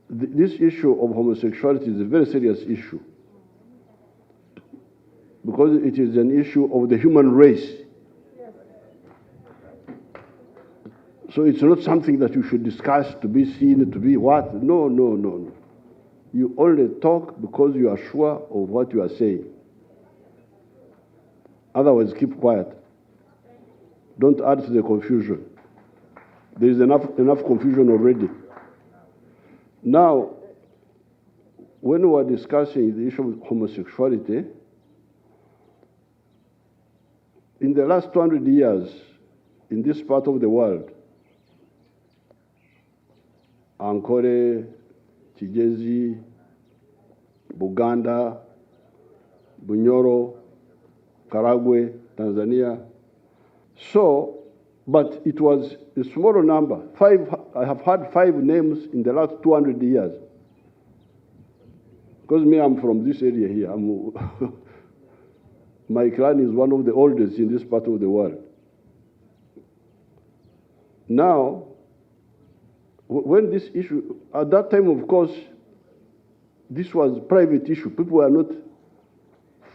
this issue of homosexuality is a very serious issue because it is an issue of the human race. So it's not something that you should discuss to be seen, to be what? No, no, no, no. You only talk because you are sure of what you are saying. Otherwise, keep quiet. Don't add to the confusion. There is enough confusion already. Now, when we are discussing the issue of homosexuality, in the last 200 years, in this part of the world, Ankole, Kigezi, Buganda, Bunyoro, Karagwe, Tanzania. So, but it was a smaller number. I have had 5 names in the last 200 years. Because me, I'm from this area here. My clan is one of the oldest in this part of the world. Now, when this issue, at that time, of course, this was a private issue. People were not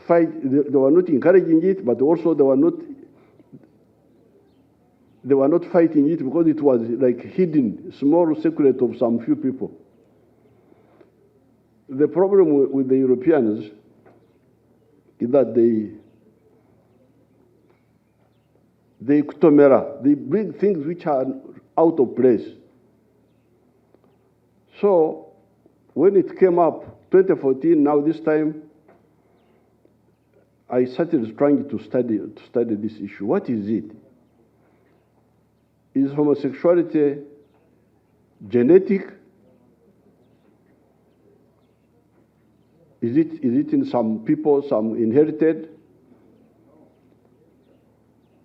they were not encouraging it, but also they were not fighting it because it was like hidden, small secret of some few people. The problem with the Europeans is that they bring things which are out of place. So when it came up, 2014, now this time, I started trying to study this issue. What is it? Is homosexuality genetic? Is it in some people, some inherited?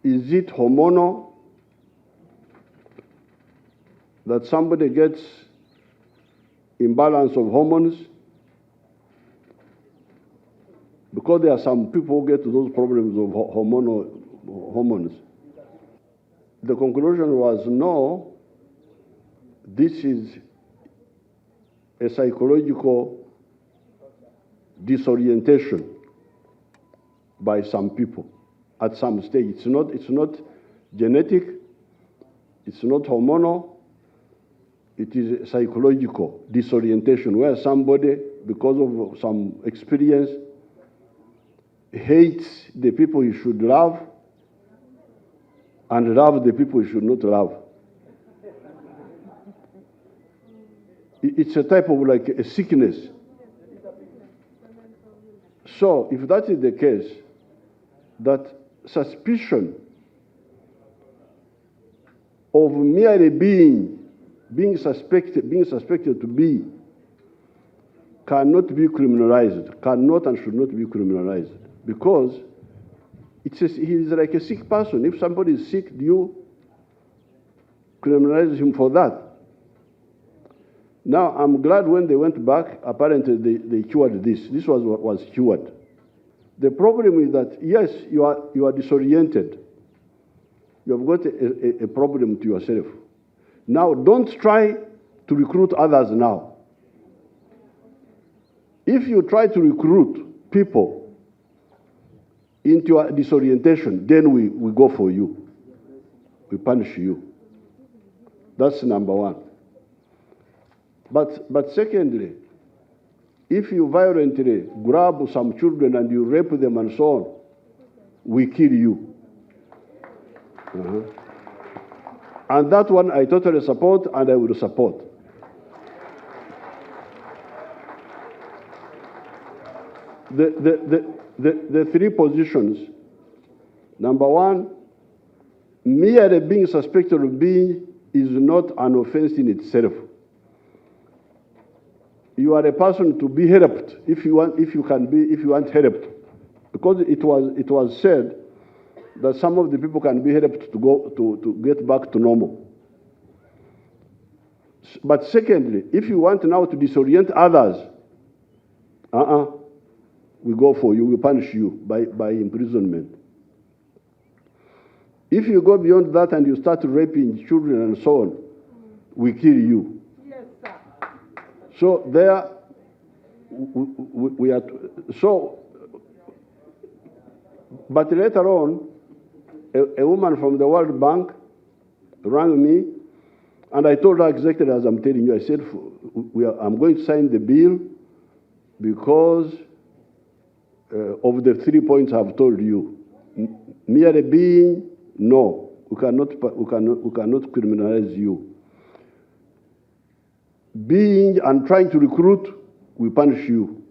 Is it hormonal? That somebody gets imbalance of hormones? Because there are some people who get those problems of hormones. The conclusion was no, this is a psychological disorientation by some people at some stage. It's not genetic, it's not hormonal, it is a psychological disorientation where somebody, because of some experience, hates the people he should love and love the people he should not love. It's a type of like a sickness. So if that is the case, that suspicion of merely being suspected to be cannot be criminalized, cannot and should not be criminalized, because he is like a sick person. If somebody is sick, do you criminalize him for that? Now, I'm glad when they went back, apparently they cured this. This was what was cured. The problem is that, yes, you are disoriented. You have got a problem to yourself. Now, don't try to recruit others now. If you try to recruit people into your disorientation, then we go for you. We punish you. That's number one. But secondly, if you violently grab some children and you rape them and so on, we kill you. And that one I totally support, and I will support. The 3 positions. Number one, merely being suspected of being is not an offense in itself. You are a person to be helped if you want helped, because it was said that some of the people can be helped to get back to normal. But secondly, if you want now to disorient others, we go for you, we punish you by imprisonment. If you go beyond that and you start raping children and so on, we kill you. Yes, sir. So there, we are, so, but later on, a woman from the World Bank rang me, and I told her exactly as I'm telling you. I said, I'm going to sign the bill because of the 3 points I've told you. Merely being, no, we cannot criminalize you. Being and trying to recruit, we punish you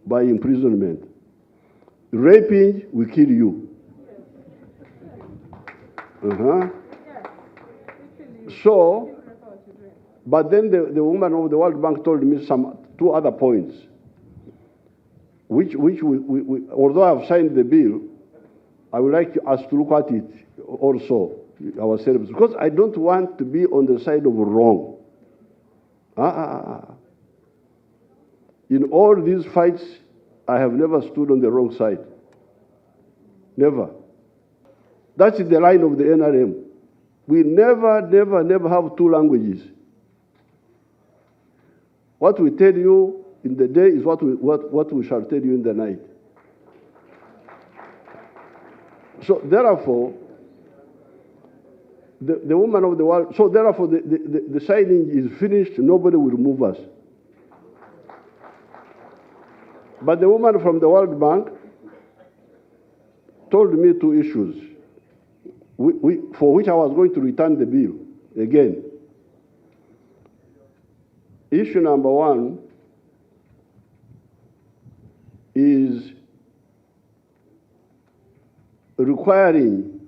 by imprisonment. Raping, we kill you. So, but then the woman of the World Bank told me two other points, which although I've signed the bill, I would like us to look at it also ourselves, because I don't want to be on the side of wrong. In all these fights, I have never stood on the wrong side. Never. That is the line of the NRM. We never have two languages. What we tell you in the day is what we shall tell you in the night. So therefore, the woman of the world, so therefore the signing is finished, nobody will move us. But the woman from the World Bank told me two issues, for which I was going to return the bill again. Issue number one is requiring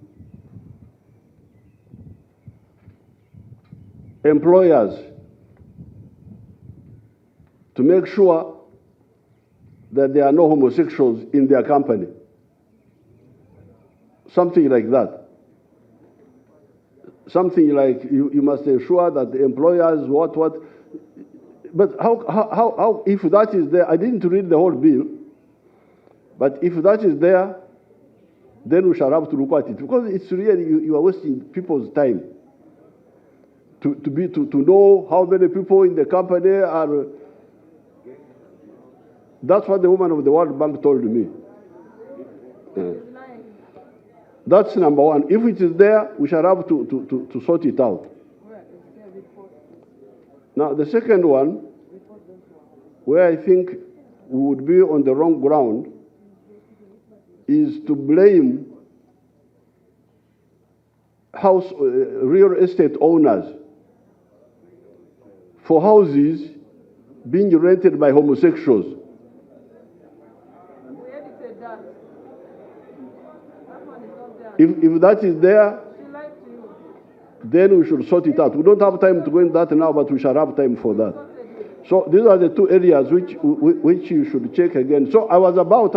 employers to make sure that there are no homosexuals in their company. Something like that. Something like you must ensure that the employers what. But how if that is there, I didn't read the whole bill, but if that is there, then we shall have to look at it, because it's really, you are wasting people's time to know how many people in the company are. That's what the woman of the World Bank told me. That's number one. If it is there, we shall have to sort it out. Now, the second one, where I think we would be on the wrong ground, is to blame real estate owners for houses being rented by homosexuals. If that is there, then we should sort it out. We don't have time to go into that now, but we shall have time for that. So these are the two areas which you should check again. So I was about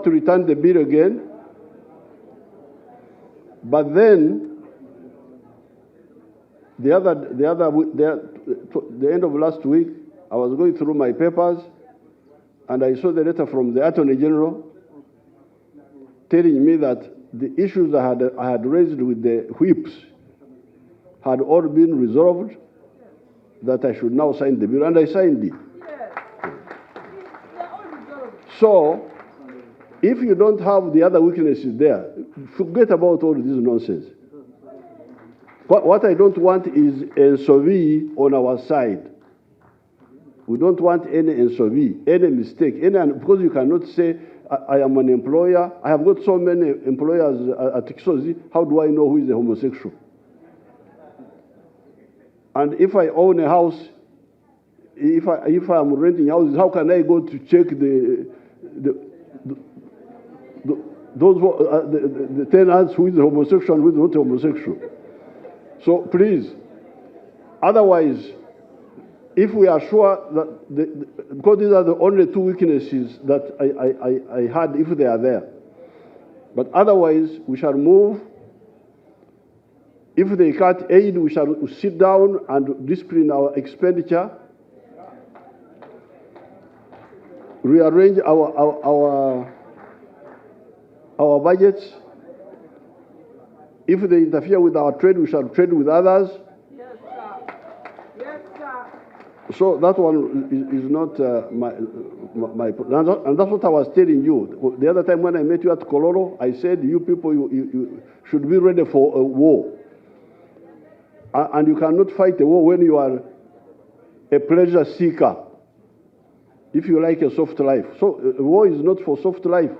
to return the bill again, but then the end of last week, I was going through my papers, and I saw the letter from the Attorney General telling me that the issues I had raised with the whips had all been resolved, that I should now sign the bill, and I signed it. So, if you don't have the other weaknesses there, forget about all this nonsense. What I don't want is a SOV on our side. We don't want any SOV, any mistake, because you cannot say, I am an employer, I have got so many employers at Kisozi, how do I know who is a homosexual? And if I own a house, if I'm renting houses, how can I go to check the tenants who is homosexual and who is not homosexual? So please, otherwise, if we are sure that, because these are the only two weaknesses that I had, if they are there. But otherwise, we shall move. If they cut aid, we shall sit down and discipline our expenditure, rearrange our budgets. If they interfere with our trade, we shall trade with others. So that one is not my, and that's what I was telling you. The other time when I met you at Kololo, I said, you people, you should be ready for a war. And you cannot fight a war when you are a pleasure seeker, if you like a soft life. So war is not for soft life.